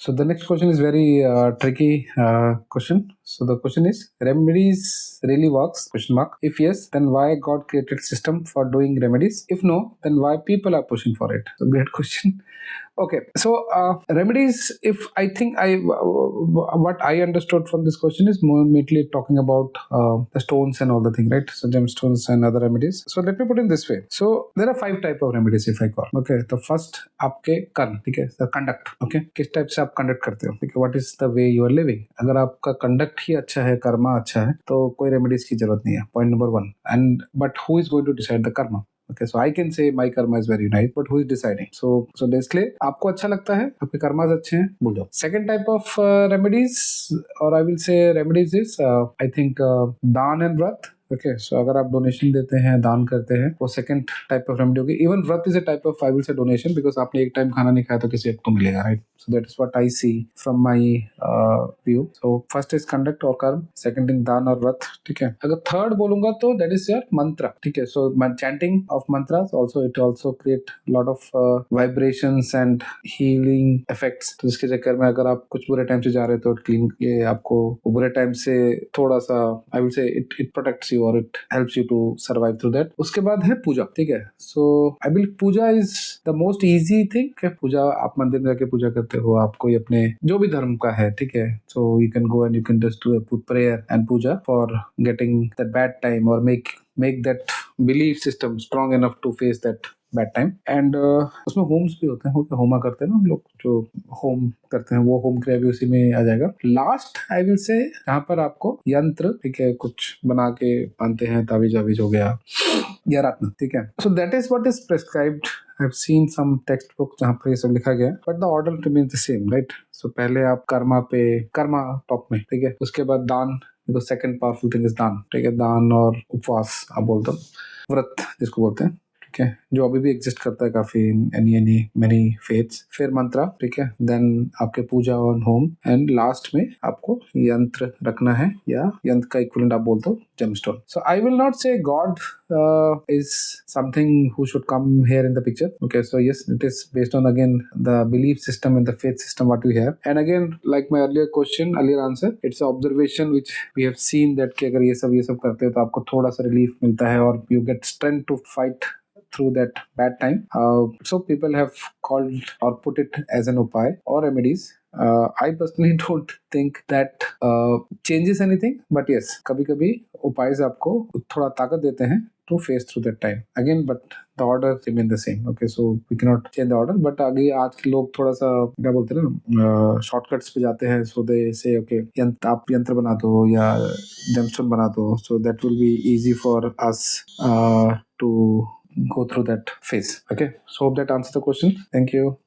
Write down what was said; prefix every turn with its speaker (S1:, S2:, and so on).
S1: So the next question is very tricky question. So the question is, remedies really works? Question mark. If yes, then why God created system for doing remedies? If no, then why people are pushing for it? So great question. Okay, so remedies. If I think what I understood from this question is more mainly talking about the stones and all the thing, right? So gemstones and other remedies. So let me put it this way. So there are 5 type of remedies if I call. Okay, the first आपके कर्म, ठीक है, the conduct. Okay, किस type से आप conduct करते हो, ठीक है, what is the way you are living. अगर आपका कंडक्ट ही अच्छा है, कर्मा अच्छा है, तो कोई रेमेडीज की जरूरत नहीं है. Point number 1. And but who is going to decide the karma? Okay, so I can say my karma is very nice, but who is deciding? So basically, आपको अच्छा लगता है, आपके कर्मास अच्छे हैं, भूल जाओ. Second type of remedies, or I will say remedies is I think दान and व्रत. ओके, सो अगर आप डोनेशन देते हैं, दान करते हैं, वो सेकंड टाइप ऑफ रेमेडी होगी. इवन व्रत is a type of, I will से, डोनेशन, बिकॉज आपने एक टाइम खाना नहीं खाया तो किसी एक को मिलेगा, right? So that is what I see from my view. So first is conduct और कर्म, सेकंड इज दान और व्रत, ठीक है. अगर थर्ड बोलूंगा तो दैट इज योर मंत्र, ठीक है. So chanting of mantras also, it also create lot of vibrations and healing effects. तो इसके चक्कर में अगर आप कुछ बुरे टाइम से जा रहे हो तो क्लीन, ये आपको बुरे टाइम से थोड़ा सा, I will say, it protects और it helps you to survive through that. उसके बाद है पूजा, ठीक है. So I believe puja is the most easy thing. Puja, आप मंदिर में जाके पूजा करते हो, आप कोई अपने जो भी धर्म का है, ठीक है. So you can go and you can just do a prayer and puja for getting that bad time और make that belief system strong enough to face that bad time. And उसमें होम्स भी होते हैं, होमा करते हैं ना हम लोग, जो होम करते हैं, वो होम क्रिया भी उसी में आ जाएगा. लास्ट आई विल से, यहाँ पर आपको यंत्र, ठीक है, कुछ बना के बांधते हैं, तावीज वावीज हो गया या रत्न, ठीक है. So that is what is prescribed. I have seen some text book जहाँ पर ये सब लिखा गया, but the order remains the same, right? So पहले आप कर्मा टॉप में, ठीक है. उसके बाद दान, because second powerful thing is दान, ठीक है. दान और उपवास आप बोलते हो, व्रत जिसको बोलते हैं, ठीक है, जो अभी भी एग्जिस्ट करता है काफी एनी मेनी फेथ्स. फिर मंत्रा, ठीक है. देन आपके पूजा और होम, एंड लास्ट में आपको यंत्र रखना है, या यंत्र का इक्विवेलेंट आप बोलते हो gemstone. So I will not से God is something who should come here in the picture. Okay, so yes, it is based on again the belief system and the faith system what we have. And again, like my earlier answer, it's an observation which we have seen that कि अगर ये सब करते हो तो आपको थोड़ा सा रिलीफ मिलता है और you get strength to fight through that bad time. So people have called or put it as an upay or remedies. I personally don't think that changes anything, but yes, कभी-कभी उपाय आपको थोड़ा ताकत देते हैं to face through that time. Again, but the order remain the same. Okay, so we cannot change the order. But आगे आज के लोग थोड़ा सा क्या बोलते हैं ना, शॉर्टकट्स पे जाते हैं. So they say, okay, आप यंत्र बना दो या जेमस्टोन बना दो. So that will be easy for us to go through that phase. Okay, so hope that answers the question. Thank you.